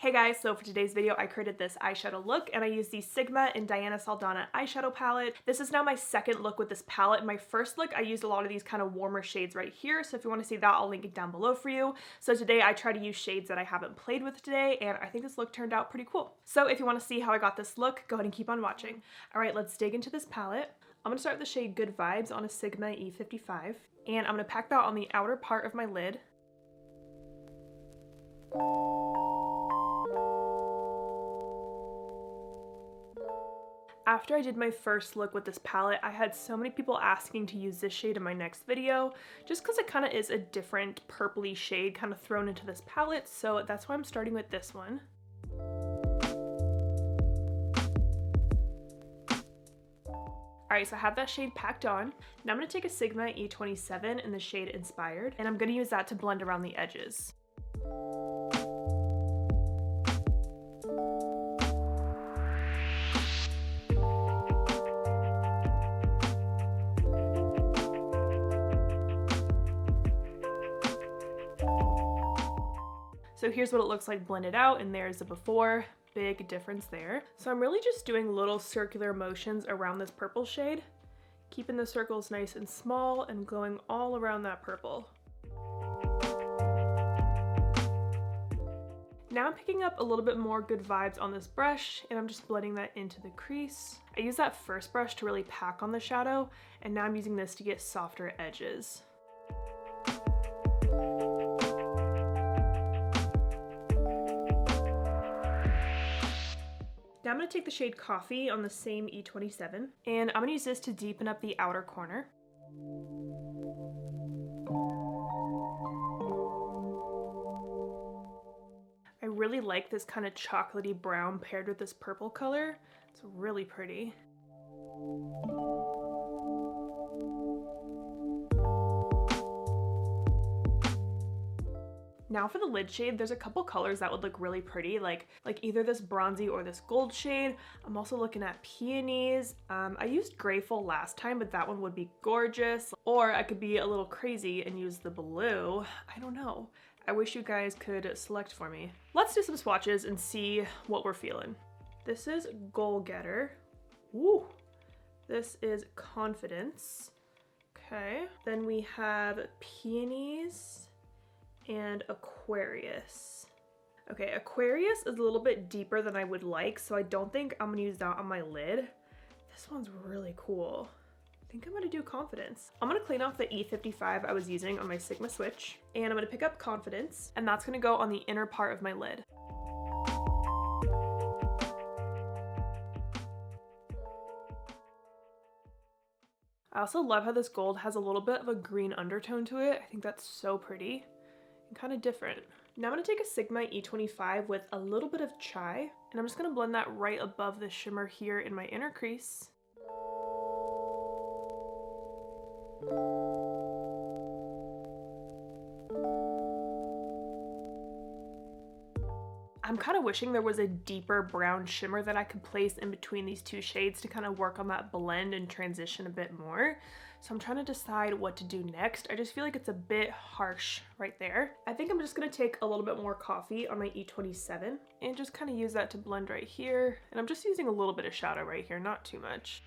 Hey guys, so for today's video I created this eyeshadow look and I used the Sigma and Diana Saldana eyeshadow palette. This is now my second look with this palette. In my first look I used a lot of these kind of warmer shades right here, so if you want to see that I'll link it down below for you. So today I try to use shades that I haven't played with today and I think this look turned out pretty cool. So if you want to see how I got this look, go ahead and keep on watching. Alright, let's dig into this palette. I'm going to start with the shade Good Vibes on a Sigma E55 and I'm going to pack that on the outer part of my lid. After I did my first look with this palette, I had so many people asking to use this shade in my next video, just because it kind of is a different purpley shade kind of thrown into this palette, so that's why I'm starting with this one. Alright, so I have that shade packed on. Now I'm going to take a Sigma E27 in the shade Inspired, and I'm going to use that to blend around the edges. So here's what it looks like blended out, and there's the before. Big difference there. So I'm really just doing little circular motions around this purple shade, keeping the circles nice and small and going all around that purple. Now I'm picking up a little bit more Good Vibes on this brush and I'm just blending that into the crease. I used that first brush to really pack on the shadow, and now I'm using this to get softer edges. Now I'm going to take the shade Coffee on the same E27, and I'm going to use this to deepen up the outer corner. I really like this kind of chocolatey brown paired with this purple color. It's really pretty. Now for the lid shade, there's a couple colors that would look really pretty, like either this bronzy or this gold shade. I'm also looking at Peonies. I used Grayful last time, but that one would be gorgeous. Or I could be a little crazy and use the blue. I don't know. I wish you guys could select for me. Let's do some swatches and see what we're feeling. This is Goal Getter. Woo! This is Confidence. Okay. Then we have Peonies and Aquarius. Okay, Aquarius is a little bit deeper than I would like, so I don't think I'm gonna use that on my lid. This one's really cool. I think I'm gonna do Confidence. I'm gonna clean off the E55 I was using on my Sigma switch, and I'm gonna pick up Confidence, and that's gonna go on the inner part of my lid. I also love how this gold has a little bit of a green undertone to it. I think that's so pretty. Kind of different. Now I'm going to take a Sigma E25 with a little bit of Chai, and I'm just going to blend that right above the shimmer here in my inner crease. I'm kind of wishing there was a deeper brown shimmer that I could place in between these two shades to kind of work on that blend and transition a bit more. So I'm trying to decide what to do next. I just feel like it's a bit harsh right there. I think I'm just going to take a little bit more Coffee on my E27 and just kind of use that to blend right here. And I'm just using a little bit of shadow right here, not too much.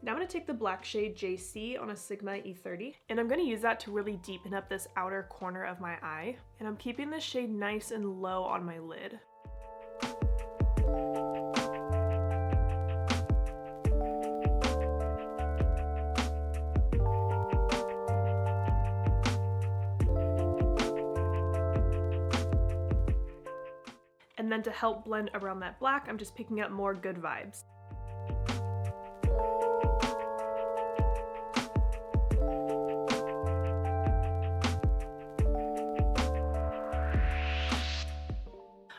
Now I'm going to take the black shade JC on a Sigma E30, and I'm going to use that to really deepen up this outer corner of my eye. And I'm keeping this shade nice and low on my lid. And then to help blend around that black, I'm just picking up more Good Vibes.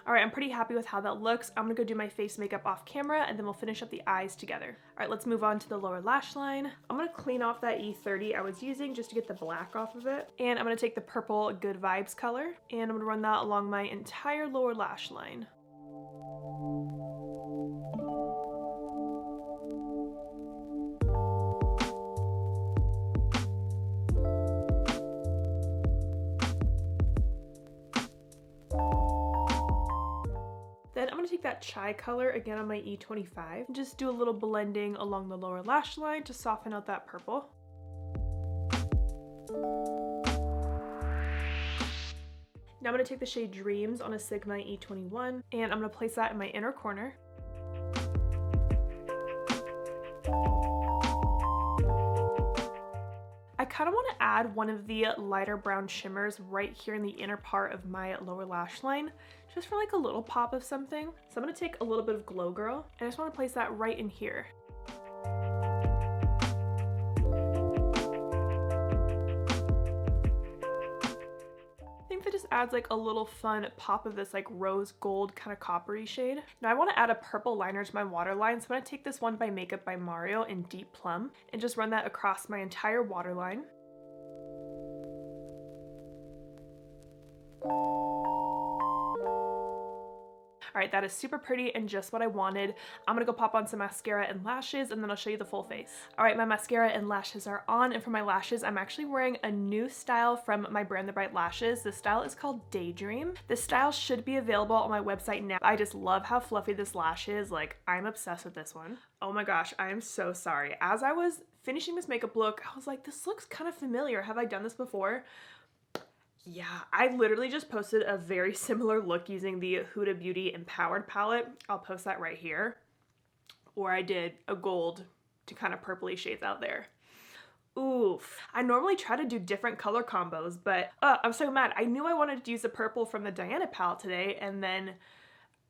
Alright, I'm pretty happy with how that looks. I'm gonna go do my face makeup off camera and then we'll finish up the eyes together. Alright, let's move on to the lower lash line. I'm gonna clean off that E30 I was using just to get the black off of it. And I'm gonna take the purple Good Vibes color and I'm gonna run that along my entire lower lash line. Then I'm going to take that chai color again on my E25 and just do a little blending along the lower lash line to soften out that purple. Now I'm going to take the shade Dreams on a Sigma E21 and I'm going to place that in my inner corner. I kind of want to add one of the lighter brown shimmers right here in the inner part of my lower lash line, just for like a little pop of something. So I'm going to take a little bit of Glow Girl and I just want to place that right in here. That just adds like a little fun pop of this like rose gold kind of coppery shade. Now I want to add a purple liner to my waterline, so I'm going to take this one by Makeup by Mario in Deep Plum and just run that across my entire waterline. Alright, that is super pretty and just what I wanted. I'm gonna go pop on some mascara and lashes and then I'll show you the full face. Alright, my mascara and lashes are on, and for my lashes, I'm actually wearing a new style from my brand The Bright Lashes. The style is called Daydream. This style should be available on my website now. I just love how fluffy this lash is. Like, I'm obsessed with this one. Oh my gosh, I am so sorry. As I was finishing this makeup look, I was like, this looks kind of familiar. Have I done this before? Yeah, I literally just posted a very similar look using the Huda Beauty Empowered palette. I'll post that right here. Or I did a gold to kind of purpley shades out there. Oof. I normally try to do different color combos, but I'm so mad. I knew I wanted to use the purple from the Diana palette today, and then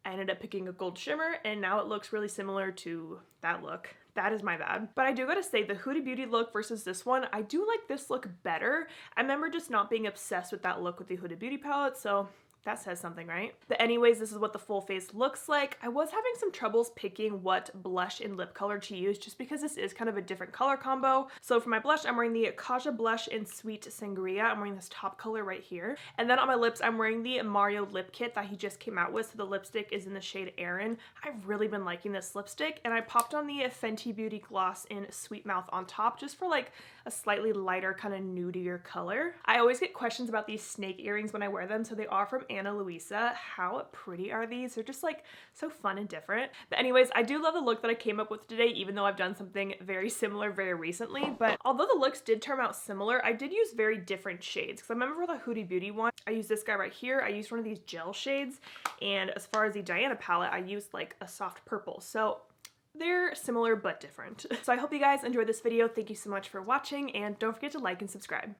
I ended up picking a gold shimmer, and now it looks really similar to that look. That is my bad. But I do gotta say, the Huda Beauty look versus this one, I do like this look better. I remember just not being obsessed with that look with the Huda Beauty palette, so that says something, right? But anyways, this is what the full face looks like. I was having some troubles picking what blush and lip color to use just because this is kind of a different color combo. So for my blush, I'm wearing the Kaja blush in Sweet Sangria. I'm wearing this top color right here. And then on my lips, I'm wearing the Mario lip kit that he just came out with. So the lipstick is in the shade Aaron. I've really been liking this lipstick, and I popped on the Fenty Beauty gloss in Sweet Mouth on top just for like a slightly lighter kind of nudier color. I always get questions about these snake earrings when I wear them. So they are from Luisa. How pretty are these? They're just like so fun and different. But anyways, I do love the look that I came up with today, even though I've done something very similar very recently. But although the looks did turn out similar, I did use very different shades. Because I remember for the Huda Beauty one, I used this guy right here. I used one of these gel shades. And as far as the Diana palette, I used like a soft purple. So they're similar but different. So I hope you guys enjoyed this video. Thank you so much for watching, and don't forget to like and subscribe.